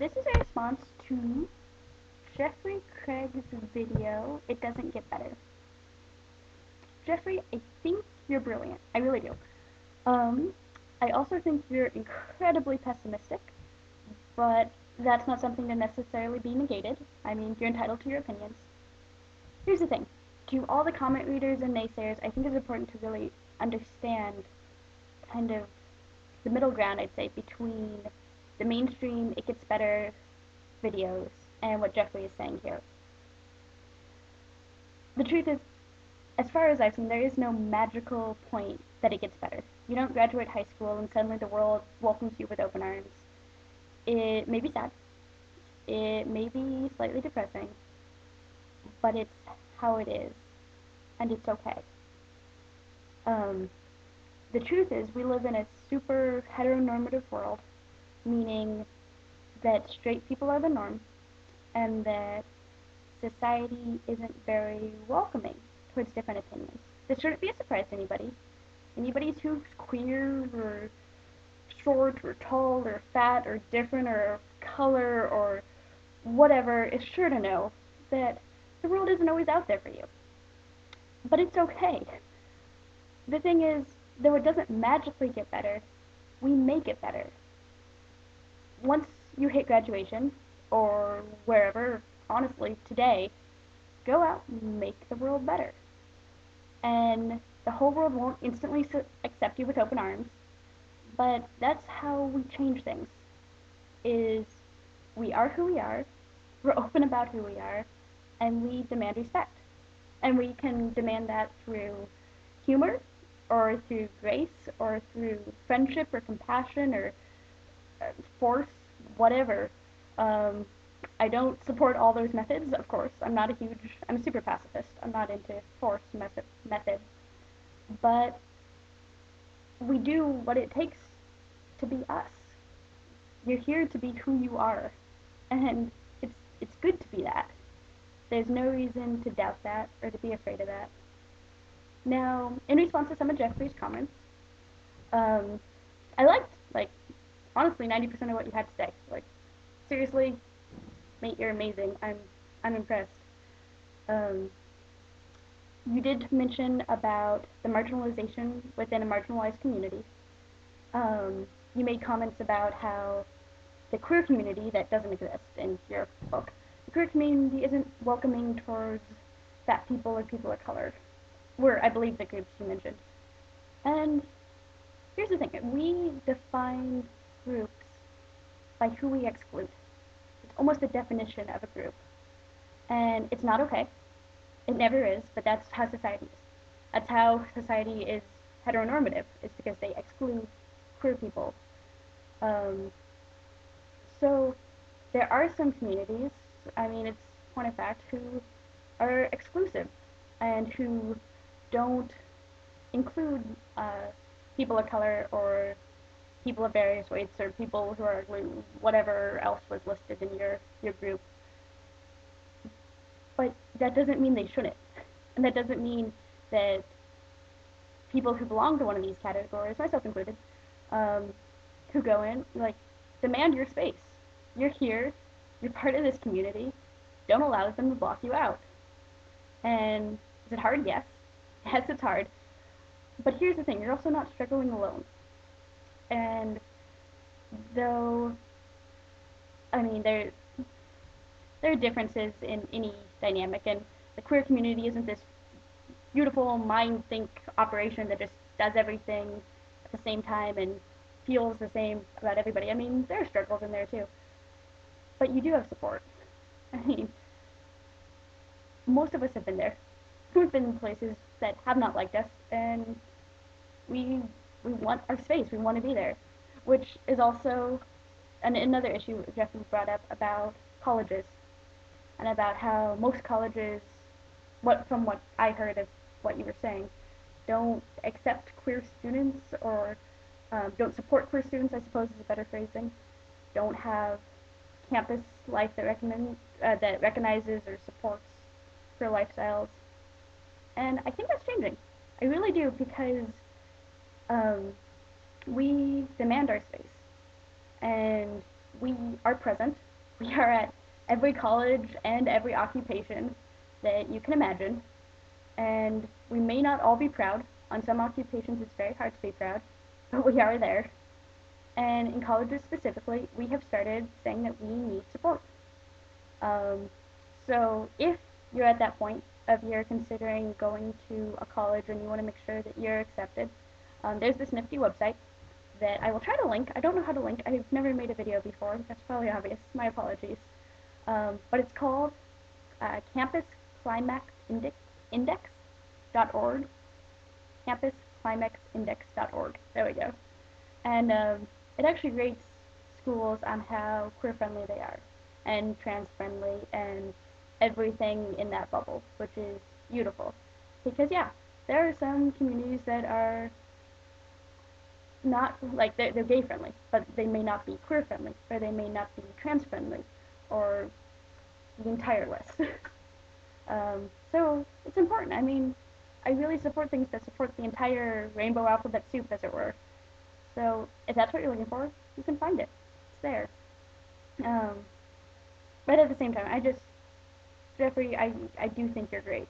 This is a response to Jeffrey Craig's video, It Doesn't Get Better. Jeffrey, I think you're brilliant. I really do. Um, I also think you're incredibly pessimistic, but that's not something to necessarily be negated. I mean, you're entitled to your opinions. Here's the thing. To all the comment readers and naysayers, I think it's important to really understand kind of the middle ground, I'd say, between the mainstream It Gets Better videos and what Jeffrey is saying here. The truth is, as far as I've seen, there is no magical point that it gets better. You don't graduate high school and suddenly the world welcomes you with open arms. It may be sad, it may be slightly depressing, but it's how it is, and it's okay. Um, the truth is, we live in a super heteronormative world, meaning that straight people are the norm, and that society isn't very welcoming towards different opinions. This shouldn't be a surprise to anybody. Anybody who's queer or short or tall or fat or different or color or whatever is sure to know that the world isn't always out there for you. But it's okay. The thing is, though it doesn't magically get better, we make it better. Once you hit graduation, or wherever, honestly, today, go out and make the world better. And the whole world won't instantly accept you with open arms, but that's how we change things, is we are who we are, we're open about who we are, and we demand respect. And we can demand that through humor, or through grace, or through friendship, or compassion, or force, whatever. Um, I don't support all those methods, of course. I'm a super pacifist. I'm not into force methods. But we do what it takes to be us. You're here to be who you are. And it's good to be that. There's no reason to doubt that or to be afraid of that. Now, in response to some of Jeffrey's comments, um, I liked, honestly, 90% of what you had to say. Seriously, mate, you're amazing. I'm impressed. Um, you did mention about the marginalization within a marginalized community. You made comments about how the queer community that doesn't exist in your book, the queer community isn't welcoming towards fat people or people of color, were, I believe, the groups you mentioned. And here's the thing, we define groups by who we exclude. It's almost the definition of a group. And it's not okay. It never is, but that's how society is. That's how society is heteronormative, is because they exclude queer people. Um, so there are some communities, I mean, it's point of fact, who are exclusive and who don't include people of color or people of various weights or people who are whatever else was listed in your group. But that doesn't mean they shouldn't. And that doesn't mean that people who belong to one of these categories, myself included, um, who go in, demand your space. You're here, you're part of this community, don't allow them to block you out. And is it hard? Yes. Yes, it's hard. But here's the thing, you're also not struggling alone. And though, I mean, there are differences in any dynamic, and the queer community isn't this beautiful mind think operation that just does everything at the same time and feels the same about everybody. I mean, there are struggles in there too. But you do have support. I mean, most of us have been there. We've been in places that have not liked us, and we we want our space. We want to be there, which is also another issue Jeffrey brought up about colleges and about how most colleges, from what I heard of what you were saying, don't accept queer students or don't support queer students, I suppose is a better phrasing. Don't have campus life that recognizes or supports queer lifestyles. And I think that's changing. I really do, because we demand our space and we are present We are at every college and every occupation that you can imagine, and we may not all be proud. On some occupations, it's very hard to be proud, but we are there. And in colleges specifically, we have started saying that we need support. Um, so if you're at that point of you're considering going to a college and you want to make sure that you're accepted, there's this nifty website that I will try to link. I don't know how to link. I've never made a video before. That's probably obvious. My apologies. But it's called Campus Climax Index.org. Campus Climax Index.org. There we go. And it actually rates schools on how queer friendly they are and trans friendly and everything in that bubble, which is beautiful. Because yeah, there are some communities that are not like they're gay friendly, but they may not be queer friendly, or they may not be trans friendly, or the entire list. So it's important. I mean, I really support things that support the entire rainbow alphabet soup, as it were. So if that's what you're looking for, you can find it. It's there. Um, but at the same time, Jeffrey, I do think you're great.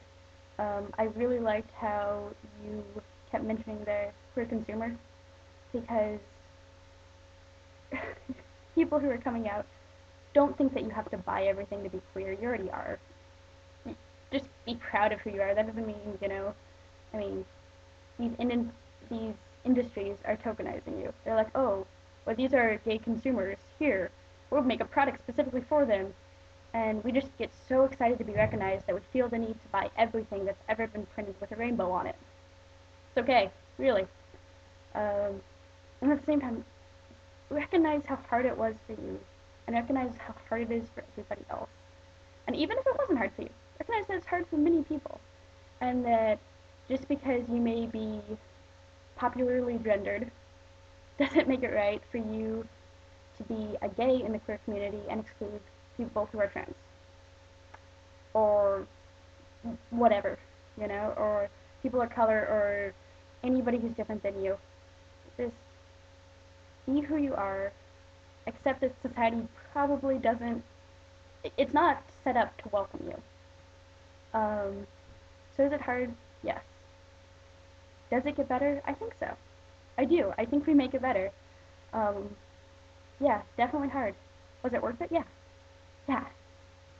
I really liked how you kept mentioning the queer consumer because people who are coming out don't think that you have to buy everything to be queer. You already are. Just be proud of who you are. That doesn't mean, I mean, these industries are tokenizing you. They're like, oh, well, these are gay consumers. Here, we'll make a product specifically for them. And we just get so excited to be recognized that we feel the need to buy everything that's ever been printed with a rainbow on it. It's okay, really. And at the same time, recognize how hard it was for you, and recognize how hard it is for everybody else. And even if it wasn't hard for you, recognize that it's hard for many people, and that just because you may be popularly gendered doesn't make it right for you to be a gay in the queer community and exclude people who are trans or whatever, or people of color or anybody who's different than you. Just be who you are. Accept that society probably doesn't. It's not set up to welcome you. So is it hard? Yes. Does it get better? I think so. I do. I think we make it better. Um, yeah, definitely hard. Was it worth it? Yeah. Yeah.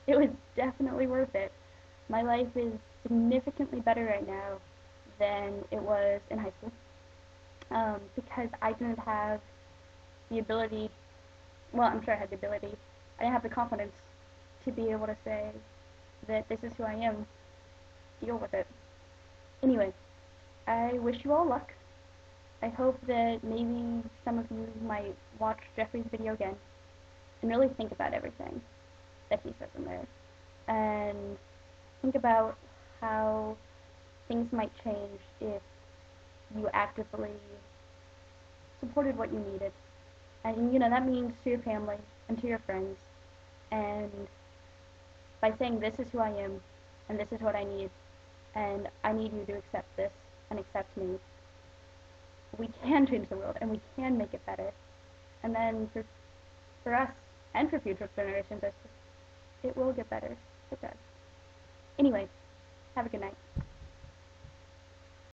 It was definitely worth it. My life is significantly better right now than it was in high school because I didn't have the ability. Well, I'm sure I had the ability. I didn't have the confidence to be able to say that this is who I am. Deal with it. Anyway, I wish you all luck. I hope that maybe some of you might watch Jeffrey's video again and really think about everything that he says in there. And think about how things might change if you actively supported what you needed. And, that means to your family and to your friends. And by saying, this is who I am, and this is what I need, and I need you to accept this and accept me, we can change the world and we can make it better. And then for us and for future generations, it will get better. It does. Anyway, have a good night.